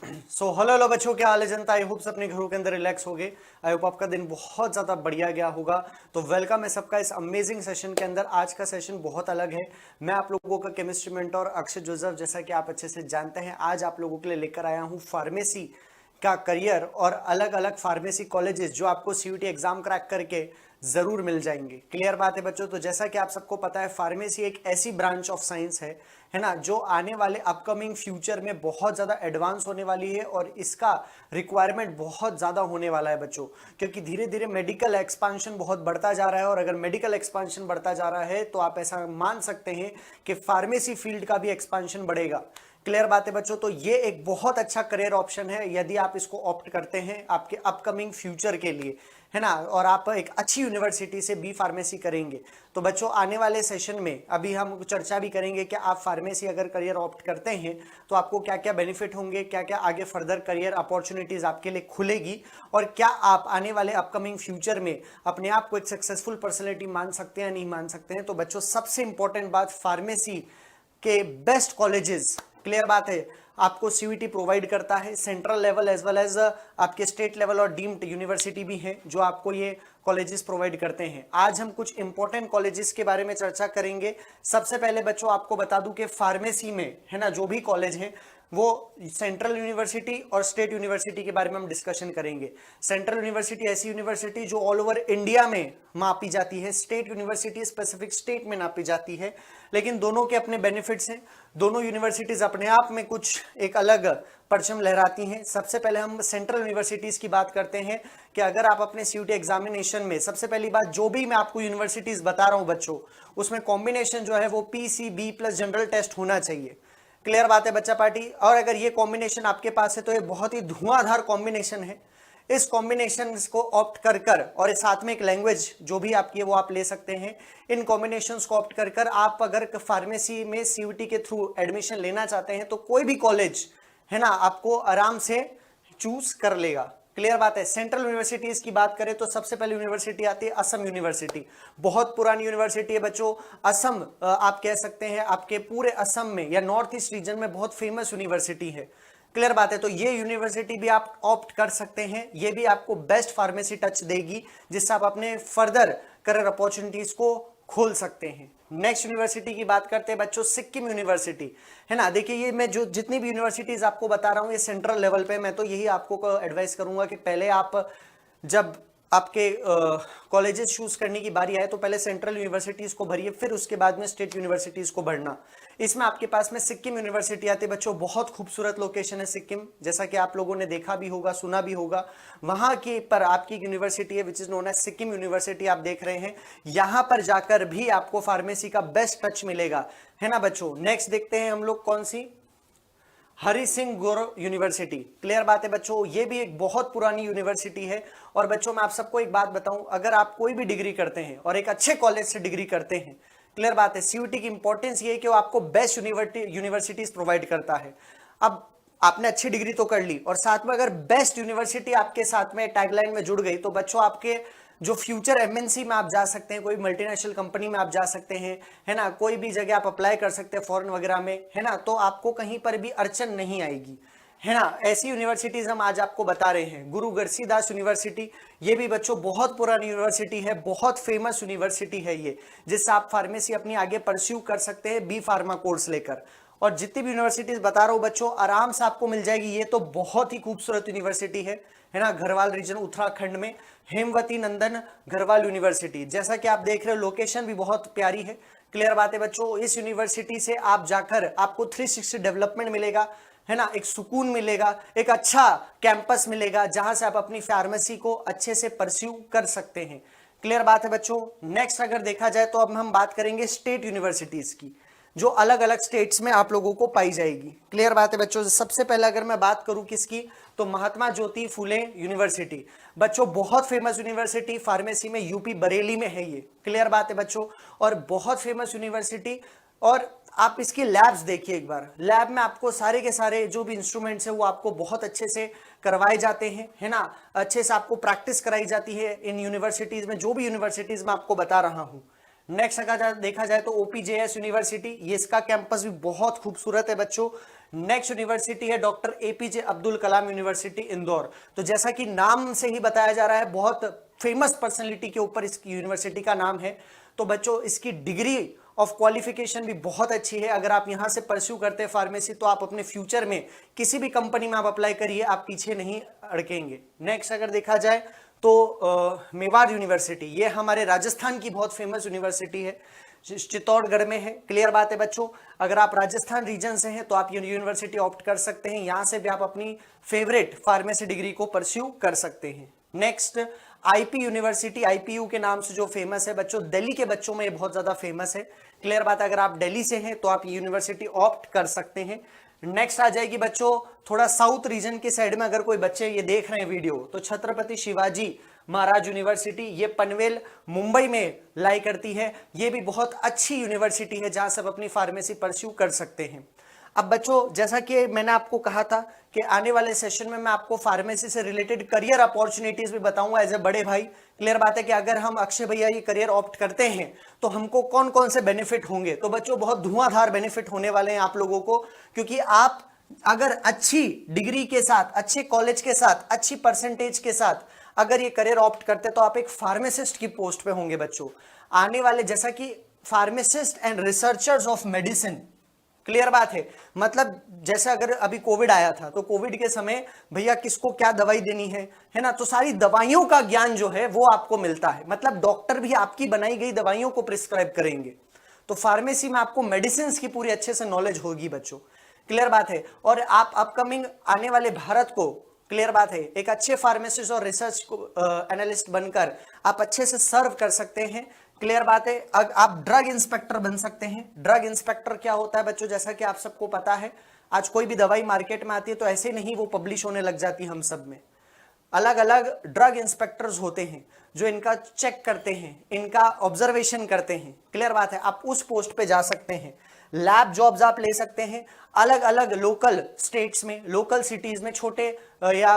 Hello hello बच्चों, क्या हाल है जनता। आई होप अपने घरों के अंदर रिलैक्स हो गए। आई होप आपका दिन बहुत ज़्यादा बढ़िया गया होगा। तो वेलकम है सबका इस अमेजिंग सेशन के अंदर। आज का सेशन बहुत अलग है। मैं आप लोगों का केमिस्ट्री मेंटर अक्षय जोसेफ, जैसा कि आप अच्छे से जानते हैं, आज आप लोगों के लिए लेकर आया हूँ फार्मेसी का करियर और अलग अलग फार्मेसी कॉलेजेस जो आपको सीयूटी एग्जाम क्रैक करके जरूर मिल जाएंगे। क्लियर बात है बच्चों। तो जैसा कि आप सबको पता है, फार्मेसी एक ऐसी ब्रांच ऑफ साइंस है ना, जो आने वाले अपकमिंग फ्यूचर में बहुत ज़्यादा एडवांस होने वाली है और इसका रिक्वायरमेंट बहुत ज़्यादा होने वाला है बच्चों। क्योंकि धीरे धीरे मेडिकल एक्सपांशन बहुत बढ़ता जा रहा है और अगर मेडिकल एक्सपांशन बढ़ता जा रहा है तो आप ऐसा मान सकते हैं कि फार्मेसी फील्ड का भी एक्सपांशन बढ़ेगा। क्लियर बात है बच्चों। तो ये एक बहुत अच्छा करियर ऑप्शन है यदि आप इसको ऑप्ट करते हैं आपके अपकमिंग फ्यूचर के लिए, है ना, और आप एक अच्छी यूनिवर्सिटी से बी फार्मेसी करेंगे। तो बच्चों आने वाले सेशन में अभी हम चर्चा भी करेंगे कि आप फार्मेसी अगर करियर ऑप्ट करते हैं तो आपको क्या क्या बेनिफिट होंगे, क्या क्या आगे फर्दर करियर अपॉर्चुनिटीज आपके लिए खुलेगी और क्या आप आने वाले अपकमिंग फ्यूचर में अपने आप को एक सक्सेसफुल पर्सनैलिटी मान सकते हैं या नहीं मान सकते हैं। तो बच्चों सबसे इंपॉर्टेंट बात, फार्मेसी के बेस्ट कॉलेजेस, क्लियर बात है, आपको सीयूटी प्रोवाइड करता है। Central level as well as आपके स्टेट लेवल और डीम्ड यूनिवर्सिटी भी है जो आपको ये कॉलेजेस प्रोवाइड करते हैं। आज हम कुछ इंपॉर्टेंट कॉलेजेस के बारे में चर्चा करेंगे। सबसे पहले बच्चों आपको बता दूं कि फार्मेसी में, है ना, जो भी कॉलेज है वो सेंट्रल यूनिवर्सिटी और स्टेट यूनिवर्सिटी के बारे में हम डिस्कशन करेंगे। सेंट्रल यूनिवर्सिटी ऐसी यूनिवर्सिटी जो ऑल ओवर इंडिया में मापी जाती है, स्टेट यूनिवर्सिटी स्पेसिफिक स्टेट में नापी जाती है, लेकिन दोनों के अपने बेनिफिट्स हैं। दोनों यूनिवर्सिटीज अपने आप में कुछ एक अलग परचम लहराती हैं। सबसे पहले हम सेंट्रल यूनिवर्सिटीज की बात करते हैं कि अगर आप अपने सीयूटी एग्जामिनेशन में, सबसे पहली बात, जो भी मैं आपको यूनिवर्सिटीज बता रहा हूं बच्चों, उसमें कॉम्बिनेशन जो है वो पीसीबी प्लस जनरल टेस्ट होना चाहिए। क्लियर बात है बच्चा पार्टी। और अगर ये कॉम्बिनेशन आपके पास है तो ये बहुत ही धुआंधार कॉम्बिनेशन है। इस कॉम्बिनेशन को ऑप्ट कर कर और साथ में एक लैंग्वेज जो भी आपकी है वो आप ले सकते हैं। इन कॉम्बिनेशंस को ऑप्ट कर कर आप अगर फार्मेसी में सीयूटी के थ्रू एडमिशन लेना चाहते हैं तो कोई भी कॉलेज, है ना, आपको आराम से चूज कर लेगा। क्लियर बात है। सेंट्रल यूनिवर्सिटीज की बात करें तो सबसे पहले यूनिवर्सिटी आती है असम यूनिवर्सिटी। बहुत पुरानी यूनिवर्सिटी है बच्चों। असम आप कह सकते हैं आपके पूरे असम में या नॉर्थ ईस्ट रीजन में बहुत फेमस यूनिवर्सिटी है। क्लियर बात है। तो ये यूनिवर्सिटी भी आप ऑप्ट कर सकते हैं। ये भी आपको बेस्ट फार्मेसी टच देगी जिससे आप अपने फर्दर करियर अपॉर्चुनिटीज को खोल सकते हैं। नेक्स्ट यूनिवर्सिटी की बात करते हैं बच्चों, सिक्किम यूनिवर्सिटी, है ना। देखिए ये मैं जो जितनी भी यूनिवर्सिटीज आपको बता रहा हूं ये सेंट्रल लेवल पे, मैं तो यही आपको एडवाइस करूंगा कि पहले आप जब आपके कॉलेजेस चूज करने की बारी आए तो पहले सेंट्रल यूनिवर्सिटीज को भरिए, फिर उसके बाद में स्टेट यूनिवर्सिटीज को भरना। इसमें आपके पास में सिक्किम यूनिवर्सिटी आती है बच्चों। बहुत खूबसूरत लोकेशन है सिक्किम, जैसा कि आप लोगों ने देखा भी होगा, सुना भी होगा। वहां की पर आपकी यूनिवर्सिटी है which is known as Sikkim university, आप देख रहे हैं। यहां पर जाकर भी आपको फार्मेसी का बेस्ट टच मिलेगा, है ना बच्चों। नेक्स्ट देखते हैं हम लोग कौन सी, हरि सिंह गौरव यूनिवर्सिटी। क्लियर बात है बच्चों, ये भी एक बहुत पुरानी यूनिवर्सिटी है। और बच्चों मैं आप सबको एक बात बताऊं, अगर आप कोई भी डिग्री करते हैं और एक अच्छे कॉलेज से डिग्री करते हैं, क्लियर बात है, सीयूटी की इंपॉर्टेंस ये है कि वो आपको बेस्ट यूनिवर्सिटीज प्रोवाइड करता है। अब आपने अच्छी डिग्री तो कर ली और साथ में अगर बेस्ट यूनिवर्सिटी आपके साथ में टैगलाइन में जुड़ गई तो बच्चों आपके जो फ्यूचर एमएनसी में आप जा सकते हैं, कोई मल्टीनेशनल कंपनी में आप जा सकते हैं, है ना, कोई भी जगह आप अप्लाई कर सकते हैं फॉरेन वगैरह में, है ना, तो आपको कहीं पर भी अड़चन नहीं आएगी, है ना। ऐसी यूनिवर्सिटीज हम आज आपको बता रहे हैं। गुरु घरसीदास यूनिवर्सिटी, ये भी बच्चों बहुत पुरानी यूनिवर्सिटी है, बहुत फेमस यूनिवर्सिटी है ये, जिससे आप फार्मेसी अपनी आगे परस्यू कर सकते हैं बी फार्मा कोर्स लेकर। और जितनी भी यूनिवर्सिटीज बता रहा हूं बच्चों आराम से आपको मिल जाएगी। ये तो बहुत ही खूबसूरत यूनिवर्सिटी है ना, घरवाल रीजन उत्तराखंड में, हेमवती नंदन घरवाल यूनिवर्सिटी। जैसा कि आप देख रहे हो लोकेशन भी बहुत प्यारी है। क्लियर बात है बच्चों, इस यूनिवर्सिटी से आप जाकर आपको 360 डेवलपमेंट मिलेगा, है ना, एक सुकून मिलेगा, एक अच्छा कैंपस मिलेगा जहां से आप अपनी फार्मेसी को अच्छे से परस्यू कर सकते हैं। क्लियर बात है बच्चों। नेक्स्ट अगर देखा जाए तो अब हम बात करेंगे स्टेट यूनिवर्सिटीज की, जो अलग अलग स्टेट्स में आप लोगों को पाई जाएगी। क्लियर बात है बच्चों। सबसे पहले अगर मैं बात करूं किसकी, तो महात्मा ज्योति फुले यूनिवर्सिटी। बच्चों बहुत फेमस यूनिवर्सिटी फार्मेसी में, यूपी बरेली में है ये। क्लियर बात है बच्चों, और बहुत फेमस यूनिवर्सिटी। और आप इसकी लैब्स देखिए एक बार, लैब में आपको सारे के सारे जो भी इंस्ट्रूमेंट्स है वो आपको बहुत अच्छे से करवाए जाते हैं, है ना, अच्छे से आपको प्रैक्टिस कराई जाती है इन यूनिवर्सिटीज में, जो भी यूनिवर्सिटीज में आपको बता रहा हूं। नेक्स्ट अगर देखा जाए तो ओपीजेएस यूनिवर्सिटी, ये इसका कैंपस भी बहुत खूबसूरत है बच्चों। नेक्स्ट यूनिवर्सिटी है doctor APJ Abdul Kalam university Indore. तो जैसा कि नाम से ही बताया जा रहा है, बहुत फेमस पर्सनैलिटी के ऊपर इस यूनिवर्सिटी का नाम है। तो बच्चों इसकी डिग्री ऑफ क्वालिफिकेशन भी बहुत अच्छी है। अगर आप यहां से परस्यू करते हैं फार्मेसी तो आप अपने फ्यूचर में किसी भी कंपनी में आप अप्लाई करिए, आप पीछे नहीं अड़केंगे। नेक्स्ट अगर देखा जाए तो मेवाड़ यूनिवर्सिटी, ये हमारे राजस्थान की बहुत फेमस यूनिवर्सिटी है, चित्तौड़गढ़ में है। क्लियर बात है बच्चों, अगर आप राजस्थान रीजन से हैं तो आप ये यूनिवर्सिटी ऑप्ट कर सकते हैं, यहां से भी आप अपनी फेवरेट फार्मेसी डिग्री को परस्यू कर सकते हैं। नेक्स्ट आईपी यूनिवर्सिटी, आईपीयू के नाम से जो फेमस है बच्चों, दिल्ली के बच्चों में ये बहुत ज्यादा फेमस है। क्लियर बात है, अगर आप दिल्ली से हैं तो आप ये यूनिवर्सिटी ऑप्ट कर सकते हैं। नेक्स्ट आ जाएगी बच्चों थोड़ा साउथ रीजन के साइड में, अगर कोई बच्चे ये देख रहे हैं वीडियो, तो छत्रपति शिवाजी महाराज यूनिवर्सिटी, ये पनवेल मुंबई में लाई करती है। ये भी बहुत अच्छी यूनिवर्सिटी है जहां सब अपनी फार्मेसी परस्यू कर सकते हैं। अब बच्चों जैसा कि मैंने आपको कहा था कि आने वाले सेशन में मैं आपको फार्मेसी से रिलेटेड करियर अपॉर्चुनिटीज भी बताऊंगा एज ए बड़े भाई। क्लियर बात है कि अगर हम अक्षय भैया ये करियर ऑप्ट करते हैं तो हमको कौन कौन से बेनिफिट होंगे। तो बच्चों बहुत धुआंधार बेनिफिट होने वाले हैं आप लोगों को, क्योंकि आप अगर अच्छी डिग्री के साथ, अच्छे कॉलेज के साथ, अच्छी परसेंटेज के साथ अगर ये करियर ऑप्ट करते तो आप एक फार्मासिस्ट की पोस्ट पे होंगे बच्चों आने वाले, जैसा कि pharmacist and researchers of medicine. Clear बात है, मतलब जैसे अगर अभी कोविड आया था तो कोविड के समय भैया किसको क्या दवाई देनी है ना, तो सारी दवाइयों का ज्ञान जो है वो आपको मिलता है। मतलब डॉक्टर भी आपकी बनाई गई दवाइयों को प्रिस्क्राइब करेंगे। तो फार्मेसी में आपको मेडिसिन की पूरी अच्छे से नॉलेज होगी बच्चों। क्लियर बात है, और आप अपकमिंग आने वाले भारत को, क्लियर बात है, एक अच्छे फार्मासिस्ट और रिसर्च एनालिस्ट बनकर आप अच्छे से सर्व कर सकते हैं। क्लियर बात है, आप ड्रग इंस्पेक्टर बन सकते हैं। ड्रग इंस्पेक्टर क्या होता है बच्चों, जैसा कि आप सबको पता है, आज कोई भी दवाई मार्केट में आती है तो ऐसे नहीं वो पब्लिश होने लग जाती हम सब में। अलग अलग ड्रग इंस्पेक्टर्स होते हैं जो इनका चेक करते हैं, इनका ऑब्जर्वेशन करते हैं। क्लियर बात है, आप उस पोस्ट पे जा सकते हैं। लैब जॉब्स आप ले सकते हैं अलग अलग लोकल स्टेट्स में, लोकल सिटीज में, छोटे या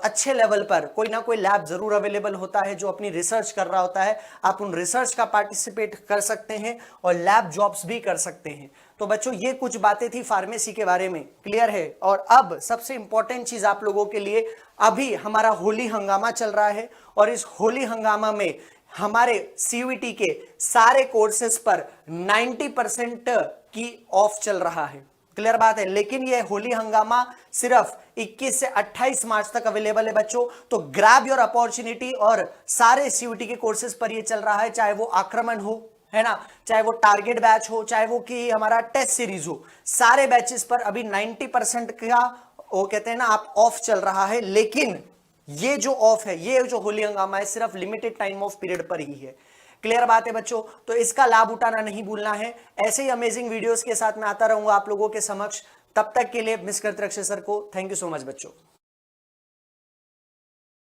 अच्छे लेवल पर कोई ना कोई लैब जरूर अवेलेबल होता है जो अपनी रिसर्च कर रहा होता है। आप उन रिसर्च का पार्टिसिपेट कर सकते हैं और लैब जॉब्स भी कर सकते हैं। तो बच्चों ये कुछ बातें थी फार्मेसी के बारे में, क्लियर है। और अब सबसे इंपॉर्टेंट चीज आप लोगों के लिए, अभी हमारा होली हंगामा चल रहा है और इस होली हंगामा में हमारे सीयूईटी के सारे कोर्सेज पर 90% की ऑफ चल रहा है। क्लियर बात है, लेकिन ये होली हंगामा सिर्फ 21 से 28 मार्च तक अवेलेबल है बच्चों। तो ग्रैब योर अपॉर्चुनिटी, और सारे सीयूईटी के कोर्सेज पर ये चल रहा है, चाहे वो आक्रमण हो, है ना, चाहे वो टारगेट बैच हो, चाहे वो कि हमारा टेस्ट सीरीज हो, सारे बैचेस पर अभी 90% का वो कहते हैं ना आप ऑफ चल रहा है। लेकिन ये जो ऑफ है, ये जो होली हंगामा है, सिर्फ लिमिटेड टाइम ऑफ पीरियड पर ही है। क्लियर बात है बच्चों, तो इसका लाभ उठाना नहीं भूलना है। ऐसे ही अमेजिंग वीडियोस के साथ मैं आता रहूंगा आप लोगों के समक्ष। तब तक के लिए मिस करते रक्षे सर को। थैंक यू सो मच बच्चों।